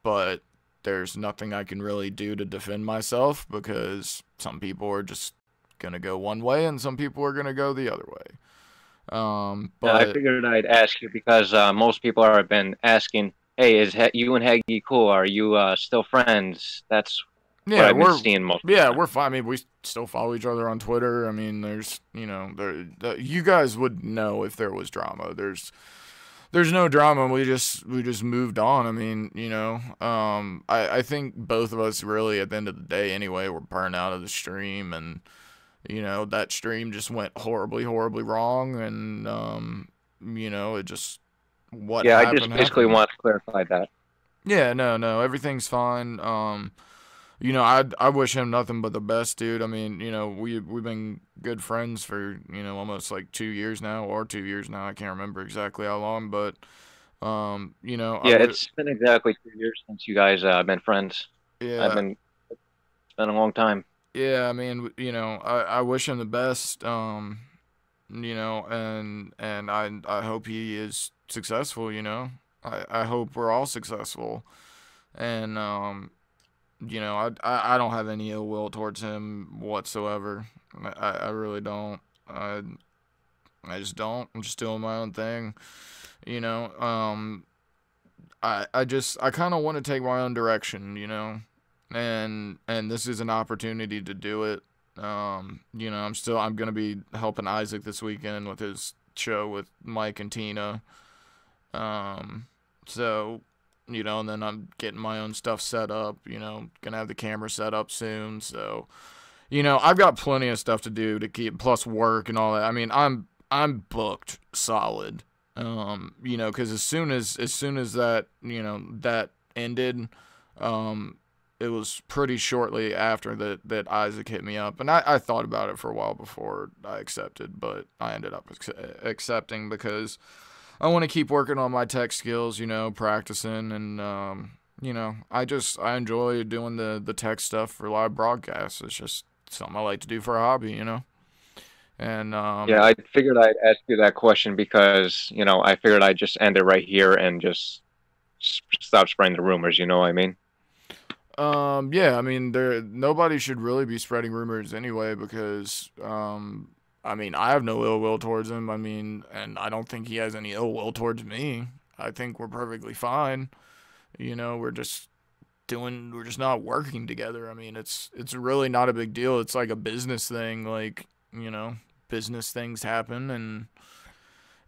but there's nothing I can really do to defend myself because some people are just going to go one way and some people are going to go the other way. But I figured I'd ask you because most people have been asking, hey, is you and Haggy cool? Are you still friends? That's what I've been seeing most of the time. We're fine. I mean, we still follow each other on Twitter. I mean, there's, you know, you guys would know if there was drama. There's no drama. We just moved on. I mean, you know, I think both of us really at the end of the day anyway, were burned out of the stream, and you know, that stream just went horribly, horribly wrong, and you know, it just I just basically want to clarify that. Yeah, no, everything's fine. You know, I wish him nothing but the best, dude. I mean, you know, we've been good friends for, you know, almost like 2 years now, or 2 years now. I can't remember exactly how long, but, you know. Yeah, it's been exactly 2 years since you guys have been friends. Yeah. It's been a long time. Yeah, I mean, you know, I wish him the best, you know, and I hope he is successful, you know. I hope we're all successful. And, you know, I don't have any ill will towards him whatsoever. I really don't. I just don't. I'm just doing my own thing. You know, I kind of want to take my own direction, you know, and this is an opportunity to do it. You know, I'm going to be helping Isaac this weekend with his show with Mike and Tina. So, you know, and then I'm getting my own stuff set up, you know, gonna have the camera set up soon. So, you know, I've got plenty of stuff to do to keep, plus work and all that. I mean, I'm booked solid. You know, cause as soon as that, you know, that ended, it was pretty shortly after that Isaac hit me up, and I thought about it for a while before I accepted, but I ended up accepting because I want to keep working on my tech skills, you know, practicing, and, you know, I enjoy doing the tech stuff for live broadcasts. It's just something I like to do for a hobby, you know. And yeah, I figured I'd ask you that question because, you know, I figured I'd just end it right here and just stop spreading the rumors, you know what I mean? Yeah, I mean, nobody should really be spreading rumors anyway because, I mean, I have no ill will towards him. I mean, and I don't think he has any ill will towards me. I think we're perfectly fine. You know, we're just not working together. I mean, it's really not a big deal. It's like a business thing. Like, you know, business things happen, and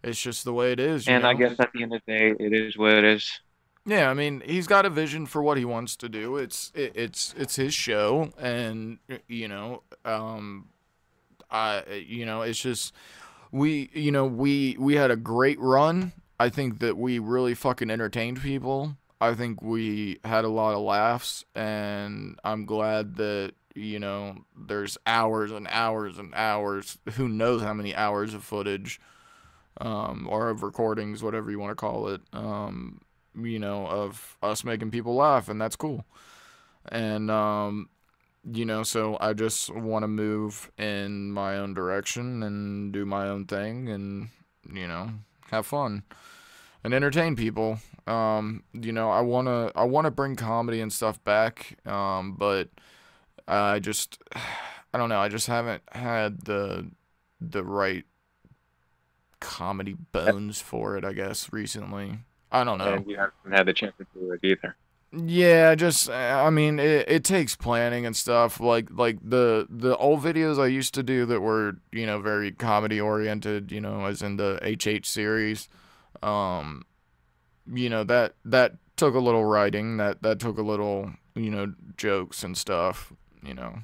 it's just the way it is. You And know? I guess at the end of the day, it is what it is. Yeah, I mean, he's got a vision for what he wants to do. It's his show, and you know, it's just we had a great run. I think that we really fucking entertained people. I think we had a lot of laughs, and I'm glad that, you know, there's hours and hours and hours, who knows how many hours of footage, or of recordings, whatever you want to call it, you know, of us making people laugh, and that's cool. And, you know, so I just want to move in my own direction and do my own thing and, you know, have fun and entertain people. You know, I wanna bring comedy and stuff back, but I don't know, I just haven't had the right comedy bones for it, I guess, recently. I don't know. And you haven't had the chance to do it either. Yeah, I mean, it takes planning and stuff. Like the old videos I used to do that were, you know, very comedy oriented, you know, as in the HH series. You know, that took a little writing, that took a little, you know, jokes and stuff, you know.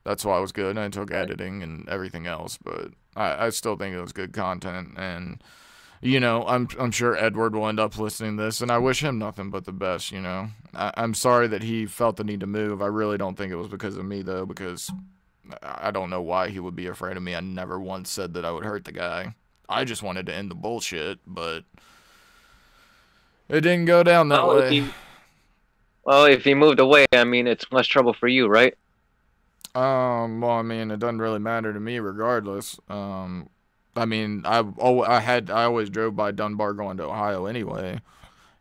That's why it was good, and it took editing and everything else, but I still think it was good content, and, you know, I'm sure Edward will end up listening to this, and I wish him nothing but the best, you know. I'm sorry that he felt the need to move. I really don't think it was because of me, though, because I don't know why he would be afraid of me. I never once said that I would hurt the guy. I just wanted to end the bullshit, but it didn't go down that way. Well, if he moved away, I mean, it's less trouble for you, right? Well, I mean, it doesn't really matter to me regardless. I mean, I always drove by Dunbar going to Ohio anyway.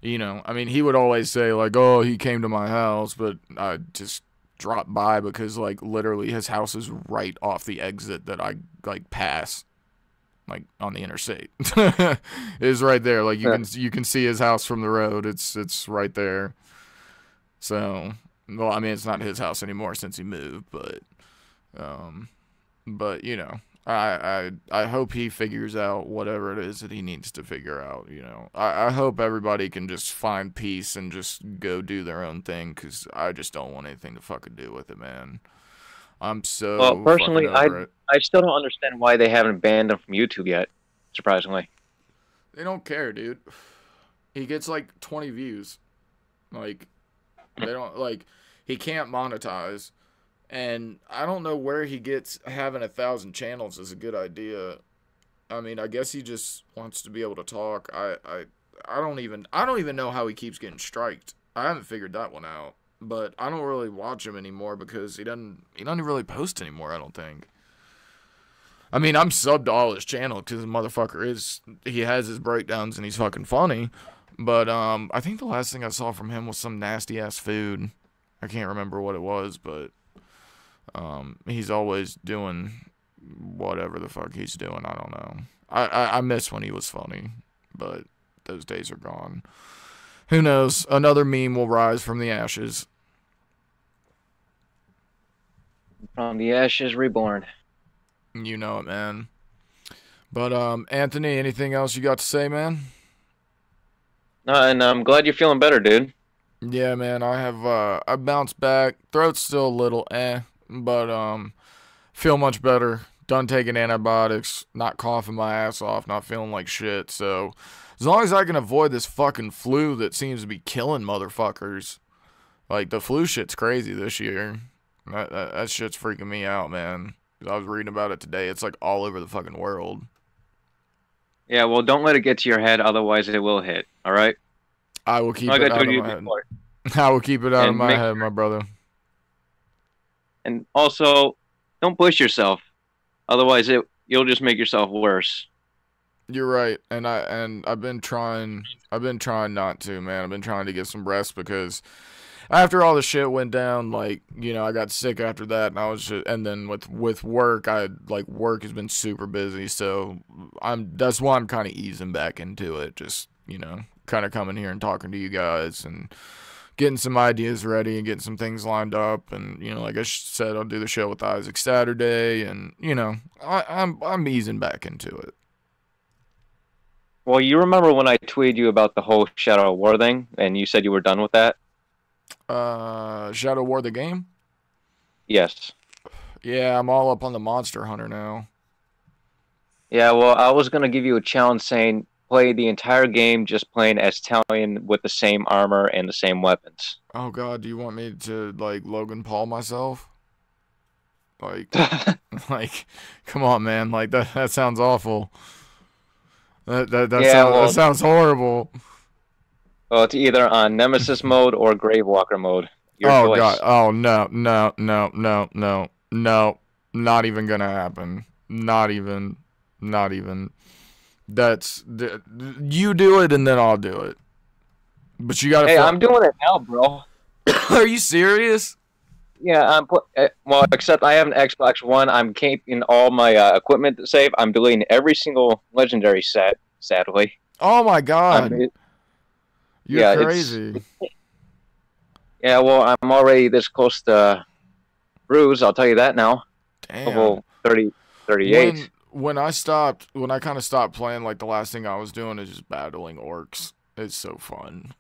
You know, I mean, he would always say, like, oh, he came to my house, but I just dropped by because, like, literally his house is right off the exit that I, like, pass, like, on the interstate. It is right there. Like, you can see his house from the road. It's right there. So, well, I mean, it's not his house anymore since he moved, but you know, I hope he figures out whatever it is that he needs to figure out, you know. I hope everybody can just find peace and just go do their own thing, because I just don't want anything to fucking do with it, man. I'm so Well, personally, over it. I still don't understand why they haven't banned him from YouTube yet, surprisingly. They don't care, dude. He gets like 20 views. Like, they don't, like, he can't monetize. And I don't know where he gets having 1,000 channels is a good idea. I mean, I guess he just wants to be able to talk. I don't even know how he keeps getting striked. I haven't figured that one out. But I don't really watch him anymore because he doesn't really post anymore, I don't think. I mean, I'm subbed to all his channel because the motherfucker he has his breakdowns and he's fucking funny. But I think the last thing I saw from him was some nasty ass food. I can't remember what it was, but he's always doing whatever the fuck he's doing. I don't know. I miss when he was funny, but those days are gone. Who knows? Another meme will rise from the ashes. From the ashes reborn. You know it, man. But Anthony, anything else you got to say, man? No, and I'm glad you're feeling better, dude. Yeah, man. I bounced back. Throat's still a little but feel much better. Done taking antibiotics. Not coughing my ass off. Not feeling like shit. So as long as I can avoid this fucking flu that seems to be killing motherfuckers. Like, the flu shit's crazy this year. That shit's freaking me out, man. I was reading about it today. It's like all over the fucking world. Yeah, well, don't let it get to your head, otherwise it will hit. All right. I will keep it out of my head. I will keep it out of my head, my brother. And also, don't push yourself. Otherwise, you'll just make yourself worse. You're right, and I've been trying not to, man. I've been trying to get some rest because after all the shit went down, like, you know, I got sick after that, and I was just, and then with work, work has been super busy, so that's why I'm kind of easing back into it, just, you know, kind of coming here and talking to you guys and getting some ideas ready and getting some things lined up, and, you know, like I said, I'll do the show with Isaac Saturday, and, you know, I'm easing back into it. Well, you remember when I tweeted you about the whole Shadow War thing, and you said you were done with that? Shadow War the game? Yes. Yeah, I'm all up on the Monster Hunter now. Yeah, well, I was going to give you a challenge saying play the entire game just playing as Talion with the same armor and the same weapons. Oh god, do you want me to, like, Logan Paul myself? Like, like, come on, man. Like, that sounds awful. That sounds horrible. Well, it's either on Nemesis mode or Gravewalker mode. Your choice. God. Oh, no. Not even gonna happen. Not even. You do it and then I'll do it. But you gotta. Hey, I'm doing it now, bro. Are you serious? Yeah, well, except I have an Xbox One. I'm keeping all my equipment to save. I'm deleting every single legendary set, sadly. Oh my god. You're crazy. Yeah, well, I'm already this close to Bruise, I'll tell you that now. Damn. Level 38. When I kind of stopped playing, like, the last thing I was doing is just battling orcs. It's so fun.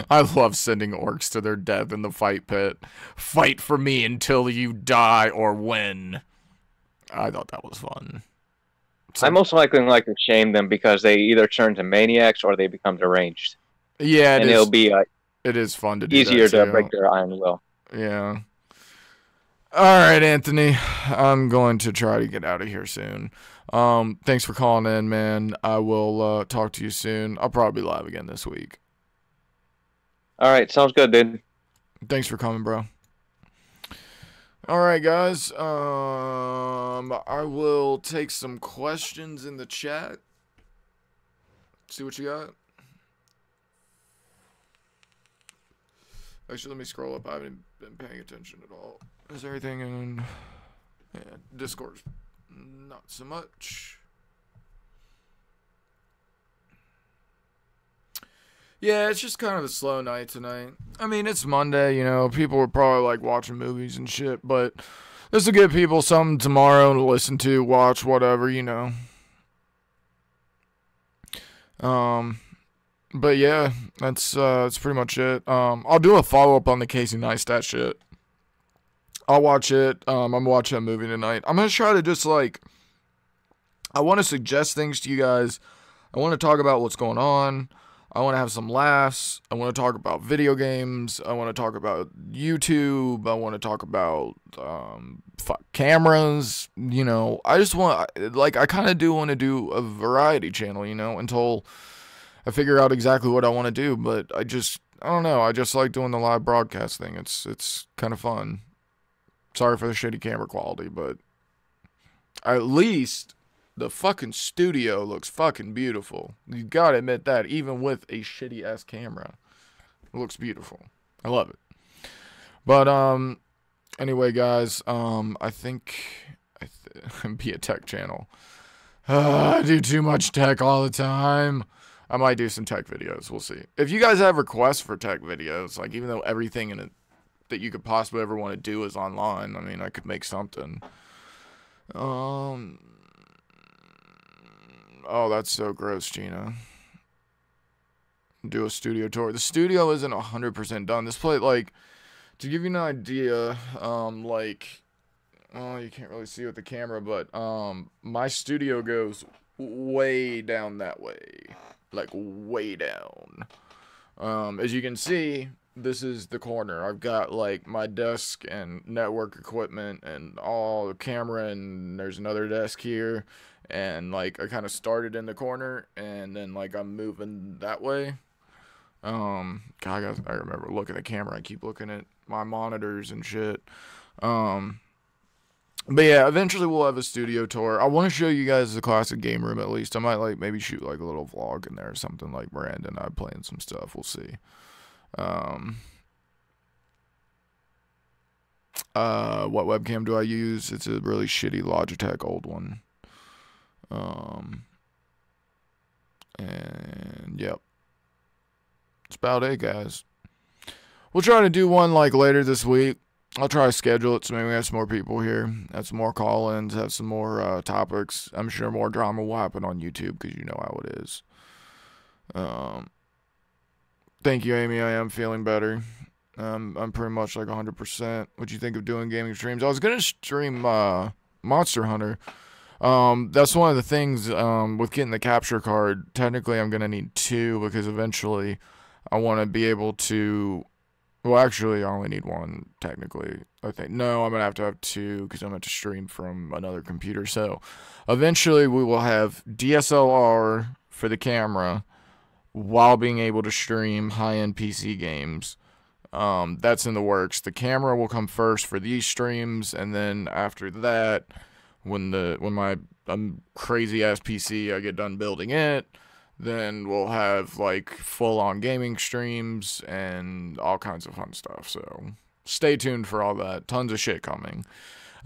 I love sending orcs to their death in the fight pit. Fight for me until you die or win. I thought that was fun. So, I most likely like to shame them because they either turn to maniacs or they become deranged. Yeah, it'll be it is fun to do easier that to break their iron will. Yeah. All right, Anthony. I'm going to try to get out of here soon. Thanks for calling in, man. I will talk to you soon. I'll probably be live again this week. All right, sounds good, dude. Thanks for coming, bro. All right, guys. I will take some questions in the chat. See what you got. Actually, let me scroll up. I haven't been paying attention at all. Is there anything in... Yeah, Discord? Not so much. Yeah, it's just kind of a slow night tonight. I mean, it's Monday, you know. People were probably, like, watching movies and shit, but this will give people something tomorrow to listen to, watch, whatever, you know. But yeah, that's pretty much it. I'll do a follow-up on the Casey Neistat shit. I'll watch it. I'm watching a movie tonight. I'm gonna try to just, like, I want to suggest things to you guys. I want to talk about what's going on. I want to have some laughs. I want to talk about video games. I want to talk about YouTube. I want to talk about cameras. You know, I just want, like, I kind of do want to do a variety channel, you know, until I figure out exactly what I want to do. But I don't know. I just like doing the live broadcast thing. It's kind of fun. Sorry for the shitty camera quality, but at least the fucking studio looks fucking beautiful. You gotta admit that, even with a shitty ass camera, it looks beautiful. I love it. But anyway, guys, I think be a tech channel. I do too much tech all the time. I might do some tech videos. We'll see. If you guys have requests for tech videos, like, even though everything in it that you could possibly ever want to do is online, I mean, I could make something. Oh, that's so gross, Gina. Do a studio tour. The studio isn't 100% done. This place, like, to give you an idea, like, oh, you can't really see with the camera, but my studio goes way down that way. Like, way down. As you can see, this is the corner. I've got, like, my desk and network equipment and all the camera, and there's another desk here. And, like, I kind of started in the corner, and then, like, I'm moving that way. God, I remember looking at the camera. I keep looking at my monitors and shit. But yeah, eventually we'll have a studio tour. I want to show you guys the classic game room at least. I might like maybe shoot like a little vlog in there or something, like Miranda and I playing some stuff. We'll see. What webcam do I use? It's a really shitty Logitech old one. And yep. That's about it, guys. We'll try to do one like later this week. I'll try to schedule it so maybe we have some more people here, have some more call-ins, have some more topics. I'm sure more drama will happen on YouTube because you know how it is. Thank you, Amy. I am feeling better. I'm pretty much like 100%. What'd you think of doing gaming streams? I was gonna stream Monster Hunter. That's one of the things with getting the capture card. Technically, I'm gonna need 2 because eventually I want to be able to. Well, actually, I only need 1, technically. I think. No, I'm going to have 2 because I'm going to stream from another computer. So, eventually, we will have DSLR for the camera while being able to stream high-end PC games. That's in the works. The camera will come first for these streams, and then after that, when my crazy-ass PC, I get done building it, then we'll have like full-on gaming streams and all kinds of fun stuff. So stay tuned for all that. Tons of shit coming.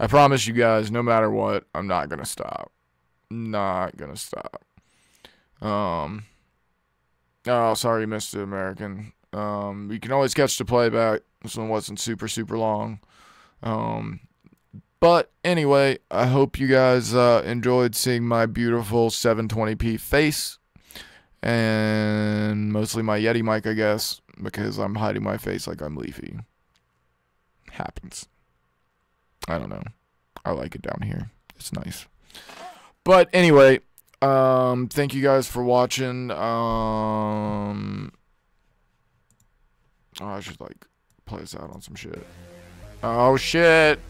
I promise you guys, no matter what, I'm not gonna stop. Not gonna stop. Oh, sorry you missed it, American. You can always catch the playback. This one wasn't super long. But anyway, I hope you guys enjoyed seeing my beautiful 720p face. And mostly my Yeti mic, I guess, because I'm hiding my face like I'm Leafy. Happens. I don't know. I like it down here. It's nice. But anyway, thank you guys for watching. Oh, I should like play this out on some shit. Oh shit.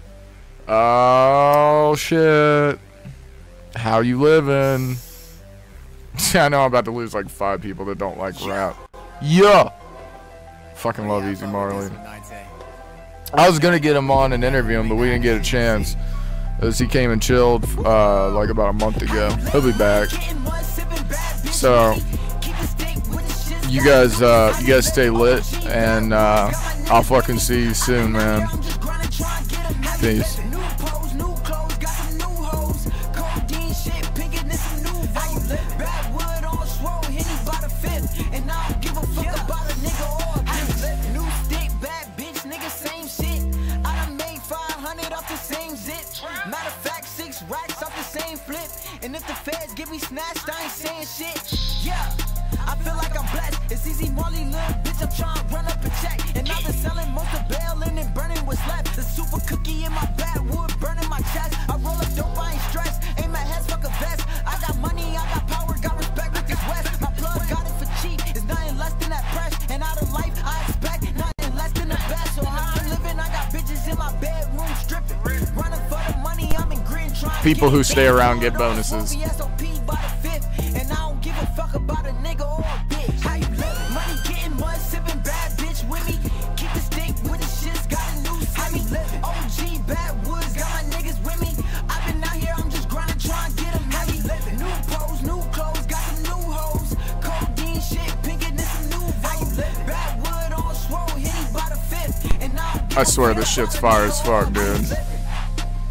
Oh shit. How you living? I know I'm about to lose like 5 people that don't like rap. Yeah! Fucking love Easy Marley. I was gonna get him on and interview him, but we didn't get a chance. As he came and chilled like about a month ago. He'll be back. So you guys stay lit, and I'll fucking see you soon, man. Peace. And if the feds get me snatched, I ain't saying shit. Yeah, I feel like I'm blessed. It's easy, Marley, little bitch. I'm trying to run up a check. And I've been selling most of bailing and burning what's left. The super cookie in my backwood, burning my chest. I roll up dope, I ain't stressed. Aim my head, fuck a vest. I got money, I got power, got respect with this west. My plug got it for cheap. It's nothing less than that press. And out of life, I expect nothing less than the best. So how I'm living, I got bitches in my bedroom stripping. Running for the money, I'm in green trying. People who stay around get bonuses. And I don't give a fuck about a nigga or a bitch. How you live? Money getting mud, sipping bad bitch with me. Keep the stick with the shits, got a new semi. OG backwoods, got my niggas with me. I've been out here, I'm just grinding, trying to get them heavy. New pose, new clothes, got some new hoes. Codeine shit, pinking this some new vibe. Backwood on swole, hitting by the 5th. And I swear this shit's fire as fuck, dude.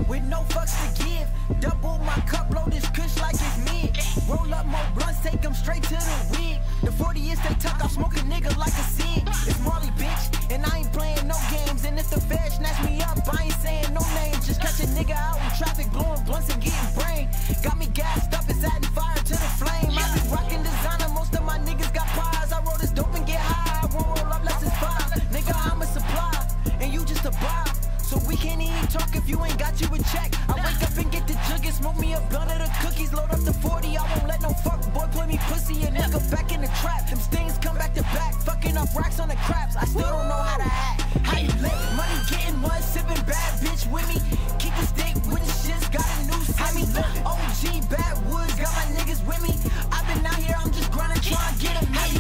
With no fucks to give. Double my cup, blow this kush like it's me. Roll up more blunts, take them straight to the weed. The 40 is they tuck, I'll smoke a nigga like a seed. It's Marley, bitch, and I ain't playing no games. And if the Fed snatch me up, I ain't saying no names. Just catch a nigga out in traffic, blowing blunts and getting brain. Got me gassed up, it's adding fire to the flame. I be rocking designer, most of my niggas got pies. I roll this dope and get high, I won't roll up less than 5. Nigga, I'm a supply, and you just a buy. So we can't even talk if you ain't got you a check. I wake up and get the jug and smoke me a blunt of the cookies. Load up the 40, I won't let no fuck boy play me pussy. A nigga back in the trap. Them stings come back to back. Fucking up racks on the craps. I still don't know how to act. How you live? Money getting mud, sipping bad bitch with me. Keep the stick with the shits, got a new semi. OG backwoods, got my niggas with me. I've been out here, I'm just grinding, trying to get them heavy.